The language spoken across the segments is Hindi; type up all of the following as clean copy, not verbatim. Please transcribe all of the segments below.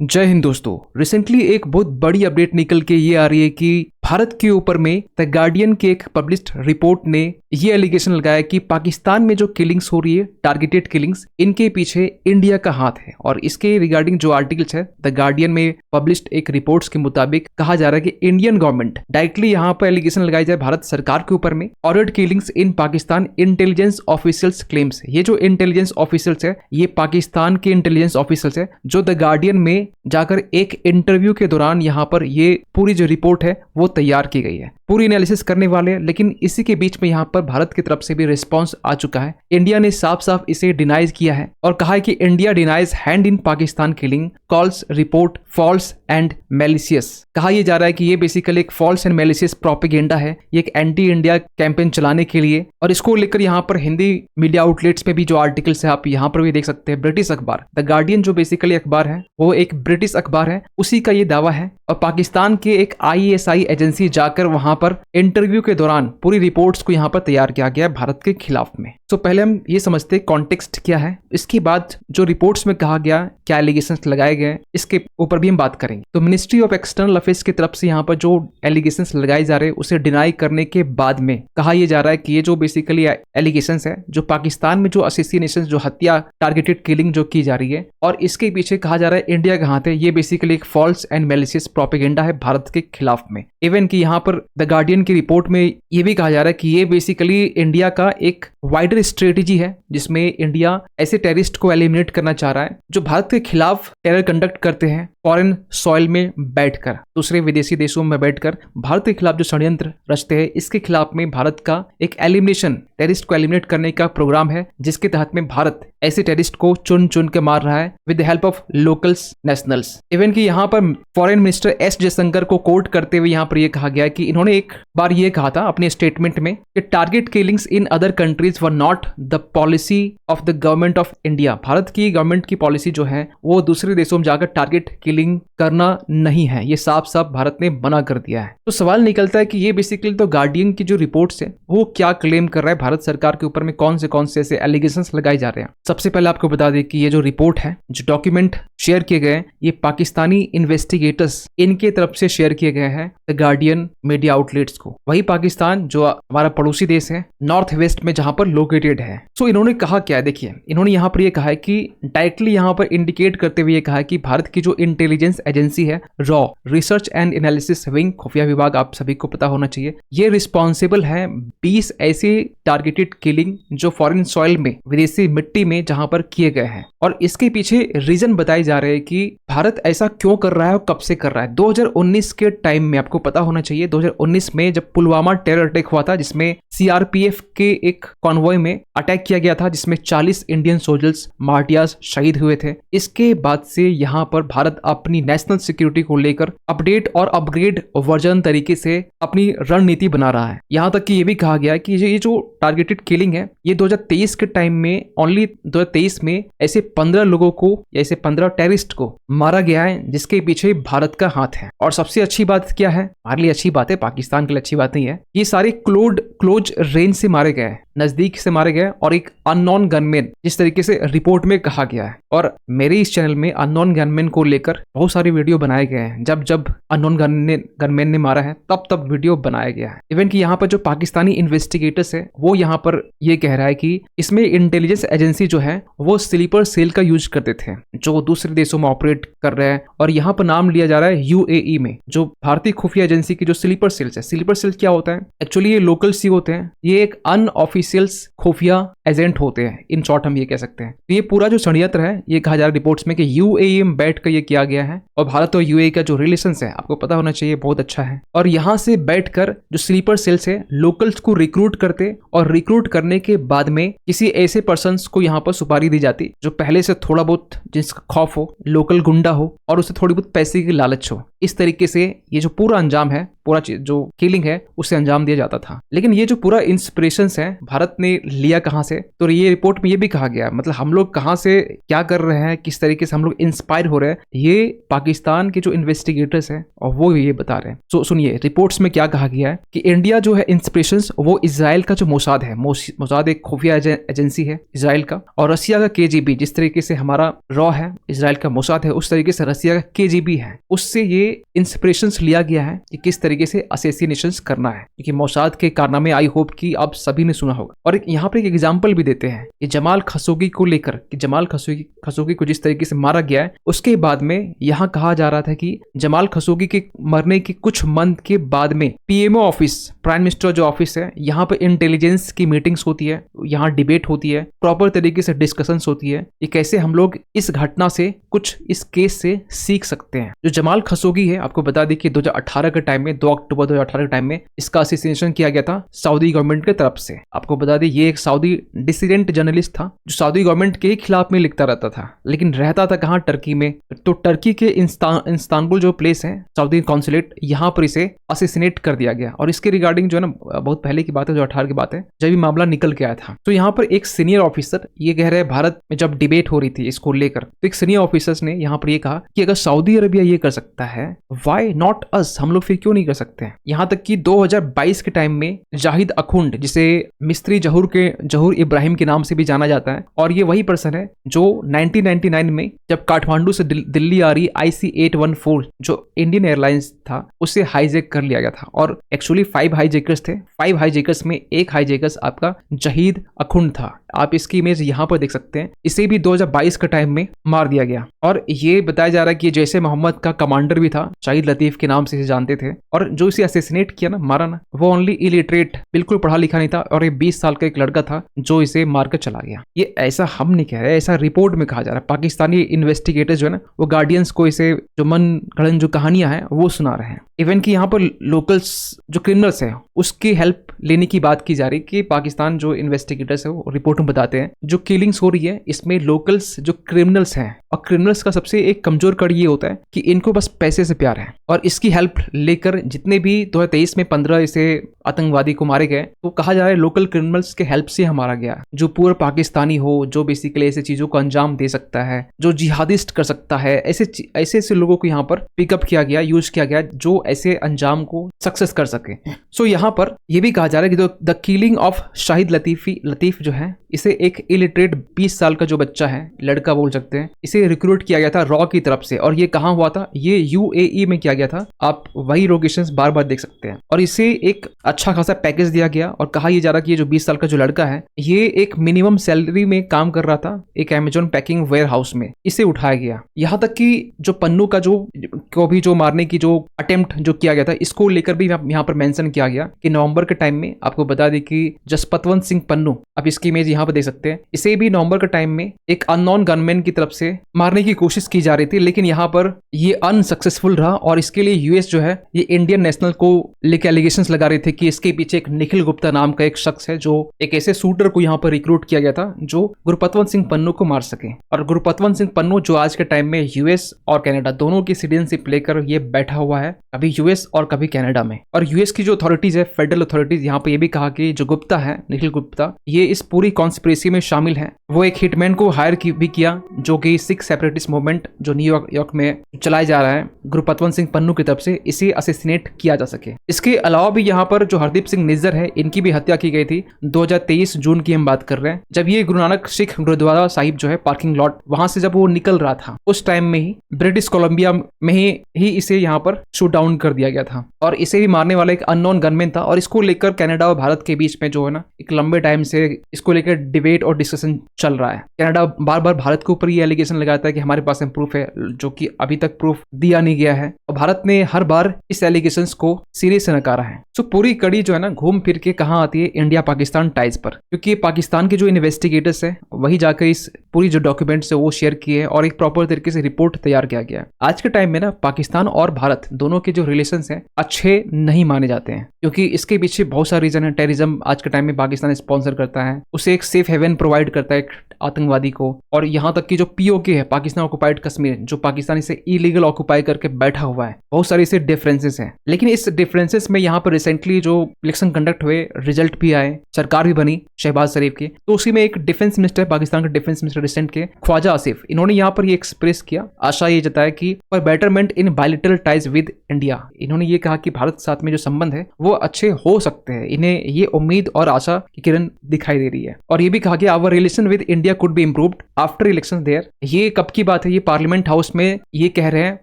जय हिंद दोस्तों। रिसेंटली एक बहुत बड़ी अपडेट निकल के ये आ रही है कि भारत के ऊपर में द गार्डियन के एक पब्लिश्ड रिपोर्ट ने ये एलिगेशन लगाया कि पाकिस्तान में जो किलिंग्स हो रही है, टारगेटेड किलिंग्स, इनके पीछे इंडिया का हाथ है। और इसके रिगार्डिंग जो आर्टिकल्स है द गार्डियन में पब्लिश्ड एक रिपोर्ट्स के मुताबिक कहा जा रहा है कि इंडियन गवर्नमेंट डायरेक्टली यहाँ पर एलिगेशन लगाई जाए भारत सरकार के ऊपर में ऑर्डर्ड किलिंग्स इन पाकिस्तान इंटेलिजेंस ऑफिशियल्स क्लेम्स। ये जो इंटेलिजेंस ऑफिशियल्स है ये पाकिस्तान के इंटेलिजेंस ऑफिशियल्स है जो द गार्डियन में जाकर एक इंटरव्यू के दौरान यहाँ पर ये पूरी जो रिपोर्ट है वो तैयार की गई है, पूरी एनालिसिस करने वाले हैं। लेकिन इसी के बीच में यहाँ पर भारत की तरफ से भी रिस्पांस आ चुका है। इंडिया ने साफ साफ इसे डिनाइज किया है और कहा है कि India denies hand in Pakistan killing, calls report false and malicious. कहा यह जा रहा है कि ये बेसिकली एक फॉल्स एंड मेलिशियस प्रोपेगेंडा है, ये एक एंटी इंडिया कैंपेन चलाने के लिए। और इसको लेकर यहाँ पर हिंदी मीडिया आउटलेट्स में भी जो आर्टिकल्स है आप यहाँ पर भी देख सकते हैं। ब्रिटिश अखबार द गार्डियन जो बेसिकली अखबार है वो एक ब्रिटिश अखबार है, उसी का ये दावा है। और पाकिस्तान के एक ISI एजेंसी जाकर वहां पर इंटरव्यू के दौरान पूरी रिपोर्ट्स को यहाँ पर तैयार किया गया भारत के खिलाफ में। तो पहले हम ये समझते हैं कॉन्टेक्स्ट क्या है, इसके बाद जो रिपोर्ट्स में कहा गया क्या एलिगेशंस लगाए गए इसके ऊपर भी हम बात करेंगे। तो मिनिस्ट्री ऑफ एक्सटर्नल अफेयर्स की तरफ से यहाँ पर जो एलिगेशंस लगाए जा रहे हैं उसे डिनाई करने के बाद में कहा यह जा रहा है कि ये जो बेसिकली एलिगेशंस है जो पाकिस्तान में जो असैसिनेशन, जो हत्या, टारगेटेड किलिंग जो की जा रही है और इसके पीछे कहा जा रहा है इंडिया का हाथ है, ये बेसिकली एक फॉल्स एंड मेलिशियस प्रोपेगेंडा है भारत के खिलाफ में। इवन कि यहाँ पर द गार्डियन की रिपोर्ट में ये भी कहा जा रहा है कि ये बेसिकली इंडिया का एक वाइडर स्ट्रेटेजी है जिसमें इंडिया ऐसे टेररिस्ट को एलिमिनेट करना चाह रहा है जो भारत के खिलाफ टेरर कंडक्ट करते हैं फॉरेन सॉइल में बैठकर, दूसरे विदेशी देशों में बैठकर भारत के खिलाफ जो षड्यंत्र रचते हैं। इसके खिलाफ में भारत का एक एलिमिनेशन, टेररिस्ट को एलिमिनेट करने का प्रोग्राम है जिसके तहत में भारत ऐसे टेररिस्ट को चुन चुन के मार रहा है with the help of locals nationals. Even कि यहाँ पर फॉरेन मिनिस्टर S जयशंकर को कोट करते हुए यहाँ पर यह कहा गया कि इन्होंने एक बार ये कहा था अपने स्टेटमेंट में कि target killings in other countries were not the policy of the government of India. Bharat की गवर्नमेंट की पॉलिसी जो है वो दूसरे देशों में जाकर टारगेट किलिंग करना नहीं है, ये साफ साफ भारत ने मना कर दिया है। तो सवाल निकलता है कि ये बेसिकली तो गार्डियन की जो रिपोर्ट्स है वो क्या क्लेम कर रहा है भारत सरकार के ऊपर में, कौन से ऐसे एलिगेशंस लगाए जा रहे हैं। सबसे पहले आपको बता दें कि ये जो रिपोर्ट है, जो डॉक्यूमेंट शेयर किए गए, ये पाकिस्तानी इन्वेस्टिगेटर्स इनके तरफ से शेयर किए गए हैं द गार्डियन मीडिया आउटलेट्स को। वही पाकिस्तान जो हमारा पड़ोसी देश है नॉर्थ वेस्ट में जहां पर लोकेटेड है। सो इन्होंने कहा क्या है, देखिए इन्होंने यहाँ पर ये कहा है कि डायरेक्टली यहाँ पर इंडिकेट करते हुए ये कहा है कि भारत की जो इंटेलिजेंस एजेंसी है raw, research and analysis wing, खुफिया विभाग, आप सभी को पता होना चाहिए, ये रिस्पॉन्सिबल है 20 ऐसे टारगेटेड किलिंग जो फॉरेन सॉइल में, विदेशी मिट्टी में जहां पर किए गए हैं। और इसके पीछे रीजन बताए जा रहे हैं कि भारत ऐसा क्यों कर रहा है और कब से कर रहा है। 2019 के टाइम में आपको पता होना चाहिए, 2019 में जब पुलवामा टेरर अटैक हुआ था जिसमें CRPF के एक कॉन्वॉय में अटैक किया गया था जिसमें 40 इंडियन सोल्जर्स, मार्टियाज शहीद हुए थे। इसके बाद से यहाँ पर भारत अपनी नेशनल सिक्योरिटी को लेकर अपडेट और अपग्रेड वर्जन तरीके से अपनी रणनीति बना रहा है। यहाँ तक कि ये भी कहा गया है कि ये जो टारगेटेड किलिंग है ये 2023 के टाइम में, ओनली 2023 में ऐसे 15 लोगों को, ऐसे 15 टेररिस्ट को मारा गया है जिसके पीछे भारत का हाथ है। और सबसे अच्छी बात क्या है, हमारे लिए अच्छी बात है, पाकिस्तान के लिए अच्छी बात नहीं है, ये सारे क्लोज रेंज से मारे गए हैं, नजदीक से मारे गए और एक अननोन गनमैन जिस तरीके से रिपोर्ट में कहा गया है। और मेरे इस चैनल में अननोन गनमैन को लेकर बहुत सारे वीडियो बनाए गए हैं, जब जब अननोन गनमैन ने मारा है तब वीडियो बनाया गया है। इवन कि यहाँ पर जो पाकिस्तानी इन्वेस्टिगेटर्स है वो यहाँ पर ये कह रहा है कि इसमें इंटेलिजेंस एजेंसी जो है वो स्लीपर सेल का यूज करते थे जो दूसरे देशों में ऑपरेट कर रहे हैं। और यहाँ पर नाम लिया जा रहा है UAE में जो भारतीय खुफिया एजेंसी की जो स्लीपर सेल्स है। स्लीपर सेल क्या होता है, एक्चुअली ये लोकल सी होते हैं, ये एक अनऑफिशियल्स खुफिया एजेंट होते हैं, इन शॉर्ट हम ये कह सकते हैं। तो ये पूरा जो षड्यंत्र है ये कहा जा रहा है रिपोर्ट्स में कि UAE में बैठ कर ये किया गया है। और भारत और UAE का जो रिलेशंस है आपको पता होना चाहिए बहुत अच्छा है। और यहाँ से बैठकर जो स्लीपर सेल्स है लोकल्स को रिक्रूट करते और रिक्रूट करने के बाद में किसी ऐसे पर्सन्स को यहाँ पर सुपारी दी जाती जो पहले से थोड़ा बहुत जिसका खौफ हो, लोकल गुंडा हो और उसे थोड़ी बहुत पैसे की लालच हो। इस तरीके से ये जो पूरा अंजाम है, पूरा जो किलिंग है, उसे अंजाम दिया जाता था। लेकिन ये जो पूरा इंस्पिरेशन है भारत ने लिया कहाँ से, तो ये रिपोर्ट में ये भी कहा गया, मतलब हम लोग कहाँ से क्या कर रहे हैं, किस तरीके से हम लोग इंस्पायर हो रहे हैं, ये पाकिस्तान के जो इन्वेस्टिगेटर्स हैं और वो ये बता रहे हैं। तो सुनिए रिपोर्ट्स में क्या कहा गया है कि इंडिया जो है इंस्पिरेशन वो इजराइल का जो मोसाद है, मोसाद एक खुफिया एजेंसी है इजराइल का, और रसिया का KGB, जिस तरीके से हमारा रॉ है, इजराइल का मोसाद है, उस तरीके से रसिया का KGB है, उससे ये इंस्पिरेशन लिया गया है कि किस तरीके से असैसिनेशन करना है। क्योंकि मोसाद के कारनामे आई होप कि आप सभी ने सुना होगा। और यहाँ पर एक एग्जाम्पल भी देते हैं कि जमाल खशोगी को लेकर, कि जमाल खशोगी को जिस तरीके से मारा गया है, उसके बाद में यहाँ कहा जा रहा था कि जमाल खशोगी के मरने के कुछ मंथ के बाद में PMO ऑफिस, प्राइम मिनिस्टर जो ऑफिस है, यहाँ पे इंटेलिजेंस की मीटिंग्स होती है, यहाँ डिबेट होती है, प्रॉपर तरीके से डिस्कशंस होती है कि कैसे हम लोग इस घटना से कुछ, इस केस से सीख सकते हैं। जो जमाल खशोगी है, आपको बता दें कि 2018 के टाइम में, 2 अक्टूबर 2018 के टाइम में इसका असैसिनेशन किया गया था सऊदी गवर्नमेंट की तरफ से। आपको बता दें ये एक सऊदी डिसिडेंट जर्नलिस्ट था जो सऊदी गवर्नमेंट के खिलाफ में लिखता रहता था, लेकिन रहता था कहाँ, टर्की में। तो टर्की के इस्तांबुल जो प्लेस है, सऊदी कॉन्सुलेट, यहाँ पर इसे असैसिनेट कर दिया गया। और इसके रिगार्डिंग जो है ना, बहुत पहले की बात है, 2018 की बात है, जब ये मामला निकल के आया था। तो यहाँ पर एक सीनियर ऑफिसर ये कह रहे हैं, भारत में जब डिबेट हो रही थी इसको लेकर, तो एक सीनियर ऑफिसर्स ने यहाँ पर ये कहा कि अगर सऊदी अरबिया ये कर सकता है, व्हाई नॉट अस, हम लोग फिर क्यों नहीं कर सकते हैं। यहाँ तक कि 2022 के टाइम में जाहिद अखुंड, जिसे मिस्त्री जहूर इब्राहिम के नाम से भी जाना जाता है, और ये वही पर्सन है जो 1999 में जब काठमांडू से दिल्ली आ रही IC-814 जो इंडियन एयरलाइंस था, उसे हाईजैक कर लिया गया था। और एक्चुअली 5 हाईजैकर्स थे, 5 हाईजैकर्स में एक हाईजैकर्स आपका जाहिद अखुंड था। आप इसकी इमेज यहाँ पर देख सकते हैं। इसे भी 2022 के टाइम में मार दिया गया। और ये बताया जा रहा है कि जैसे मोहम्मद का कमांडर भी था, शाहिद लतीफ के नाम से इसे जानते थे, और जो इसे असैसिनेट किया ना, मारा ना, वो ओनली इलिटरेट, बिल्कुल पढ़ा लिखा नहीं था, और ये 20 साल का एक लड़का था जो इसे मारकर चला गया। ये ऐसा हम नहीं कह रहे, ऐसा रिपोर्ट में कहा जा रहा है। पाकिस्तानी इन्वेस्टिगेटर्स जो है ना, वो गार्डियंस को इसे जो मन गढ़ंत जो कहानियां हैं वो सुना रहे हैं। इवन कि यहाँ पर लोकल्स जो क्रिमिनल्स हैं उसकी हेल्प लेने की बात की जा रही, कि पाकिस्तान जो इन्वेस्टिगेटर्स है वो रिपोर्ट में बताते हैं जो किलिंग्स हो रही है इसमें लोकल्स जो क्रिमिनल्स हैं, और क्रिमिनल्स का सबसे एक कमजोर कड़ी ये होता है कि इनको बस पैसे से प्यार है, और इसकी हेल्प लेकर जितने भी 2023 में 15 इसे आतंकवादी को मारे गए, तो कहा जा रहा है लोकल क्रिमिनल्स के हेल्प से हमारा गया, जो पूरा पाकिस्तानी हो, जो बेसिकली ऐसे चीजों को अंजाम दे सकता है, जो जिहादिस्ट कर सकता है, ऐसे लोगों को यहाँ पर पिकअप किया गया, यूज किया गया, जो ऐसे अंजाम को सक्सेस कर सके। सो यहाँ पर यह भी कहा जा रहा है कि the killing of Shahid Latif जो है, इसे एक इलिटरेट 20 साल का जो बच्चा है, लड़का बोल सकते हैं, इसे रिक्रूट किया गया था रॉ की तरफ से। और ये कहाँ हुआ था, ये UAE में किया गया था। आप वही लोकेशंस बार बार देख सकते हैं। और इसे एक अच्छा खासा पैकेज दिया गया, और कहा यह जा रहा कि ये जो 20 साल का जो लड़का है, ये एक मिनिमम सैलरी में काम कर रहा था एक अमेजॉन पैकिंग वेयर हाउस में, इसे उठाया गया। यहाँ तक कि जो पन्नू का जो मारने की जो अटेम्प्ट जो किया गया था, इसको लेकर भी यहाँ पर मेंशन किया गया कि नवंबर के टाइम में, आपको बता दें कि जसपतवंत सिंह पन्नू, आप इसकी इमेज यहाँ पर देख सकते हैं, इसे भी नवंबर के टाइम में एक अननोन गनमैन की तरफ से मारने की कोशिश की जा रही थी, लेकिन यहाँ पर ये अनसक्सेसफुल रहा। और इसके लिए यूएस जो है ये इंडियन नेशनल को लेकर एलिगेशंस लगा रहे थे कि इसके पीछे एक निखिल गुप्ता नाम का एक शख्स है, जो एक ऐसे शूटर को यहाँ पर रिक्रूट किया गया था जो गुरपतवंत सिंह पन्नू को मार सके। और गुरपतवंत सिंह पन्नू जो आज के टाइम में यूएस और कनाडा दोनों की सिटीजनशिप लेकर ये बैठा हुआ है, कभी यूएस और कभी कनाडा में। और यूएस की जो अथॉरिटीज है, फेडरल अथॉरिटीज, यहाँ पे ये भी कहा कि जो गुप्ता है, निखिल गुप्ता, ये इस पूरी कॉन्स्पिरेसी में शामिल है। वो एक हिटमैन को हायर भी किया, जो कि सिख सेपरेटिस्ट मूवमेंट जो न्यूयॉर्क में चलाया जा रहा है गुरपतवंत सिंह पन्नू की तरफ से, इसे असैसिनेट किया जा सके। इसके अलावा भी यहाँ पर जो हरदीप सिंह निज्जर है, इनकी भी हत्या की गई थी 2023 जून की हम बात कर रहे हैं, जब ये गुरु नानक सिख गुरुद्वारा साहिब जो है पार्किंग लॉट, वहां से जब वो निकल रहा था, उस टाइम में ही ब्रिटिश कोलंबिया में ही इसे यहाँ पर शूट डाउन कर दिया गया था। और इसे भी मारने वाला एक अननोन गनमैन था। और इसको लेकर कनाडा और भारत के बीच में जो है ना, एक लंबे टाइम से इसको लेकर डिबेट और डिस्कशन चल रहा है। कनाडा बार बार भारत के ऊपर ये एलिगेशन लगाता है कि हमारे पास प्रूफ है, जो कि अभी तक प्रूफ दिया नहीं गया है, और भारत ने हर बार इस एलिगेशंस को सीरियस से नकारा है। सो पूरी कड़ी जो है ना, घूम फिर के कहाँ आती है, इंडिया पाकिस्तान टाइज पर, क्योंकि पाकिस्तान के जो इन्वेस्टिगेटर्स है वही जाकर इस पूरी जो डॉक्यूमेंट्स है वो शेयर किए और एक प्रॉपर तरीके से रिपोर्ट तैयार किया गया। आज के टाइम में ना, पाकिस्तान और भारत दोनों के जो रिलेशंस हैं अच्छे नहीं माने जाते हैं, क्योंकि इसके पीछे बहुत सारे रीजन है। टेररिज्म आज के टाइम में पाकिस्तान स्पॉन्सर करता है, उसे एक सेफ हेवन प्रोवाइड करता है एक आतंकवादी को, और यहाँ तक कि जो पीओके है, पाकिस्तान ऑक्युपाइड कश्मीर, जो पाकिस्तानी से इलीगल ऑक्युपाई करके बैठा हुआ है, बहुत सारे इसे डिफरेंसेस हैं। लेकिन इस डिफरेंसेस में यहाँ पर रिसेंटली जो इलेक्शन कंडक्ट हुए, रिजल्ट भी आए, सरकार भी बनी शहबाज शरीफ की, तो उसी में एक डिफेंस मिनिस्टर, पाकिस्तान के डिफेंस मिनिस्टर रिसेंट के, ख्वाजा आसिफ, इन्होंने यहाँ पर ये एक्सप्रेस किया, आशा ये जताया कि for betterment in bilateral ties with India. इन्होंने ये कहा कि भारत के साथ में जो संबंध है वो अच्छे हो सकते हैं, इन्हें ये उम्मीद और आशा की किरण दिखाई दे रही है। और ये भी कहा कि our relation with India could be improved after election there. ये कब की बात है? ये पार्लियामेंट हाउस में ये कह रहे हैं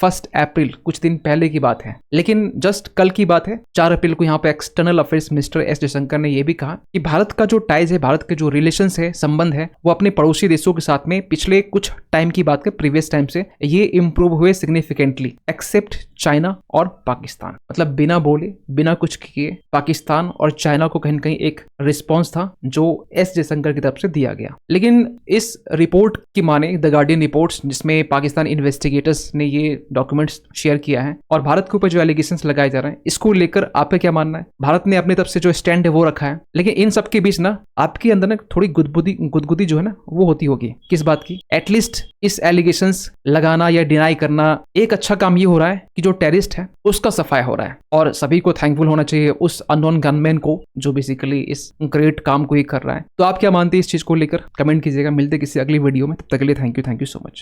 1 अप्रैल, कुछ दिन पहले की बात है। लेकिन जस्ट कल की बात है, 4 अप्रैल को यहाँ पे external affairs minister S Jaishankar ने यह भी कहा कि भारत का जो टाइज है, भारत के जो रिलेशंस है, संबंध है, वो अपने पड़ोसी देशों के साथ में पिछले कुछ टाइम की बात है, प्रीवियस टाइम से ये इंप्रूव हुए सिग्निफिकेंटली, एक्सेप्ट चाइना और पाकिस्तान। मतलब बिना बोले, बिना कुछ किए पाकिस्तान और चाइना को कहीं न कहीं एक रिस्पॉन्स था जो एस जयशंकर की तरफ से दिया गया। लेकिन इस रिपोर्ट की माने, द गार्डियन रिपोर्ट्स, जिसमें पाकिस्तान इन्वेस्टिगेटर्स ने ये डॉक्यूमेंट्स शेयर किया है और भारत के ऊपर जो एलिगेशंस लगाए जा रहे हैं, इसको लेकर आपका क्या मानना है? भारत ने अपनी तरफ से जो स्टैंड है वो रखा है, लेकिन इन सब के बीच ना आपके अंदर ना थोड़ी गुदगुदी जो है ना वो होती होगी। किस बात की? एटलीस्ट इस एलिगेशंस लगाना या डिनाई करना, एक अच्छा काम ये हो रहा है कि जो टेररिस्ट है उसका सफाया हो रहा है, और सभी को थैंकफुल होना चाहिए उस अननोन गनमैन को जो बेसिकली इस ग्रेट काम को ही कर रहा है। तो आप क्या मानते हैं इस चीज को लेकर? कमेंट कीजिएगा। मिलते किसी अगली वीडियो में, तब तक के लिए थैंक यू सो मच।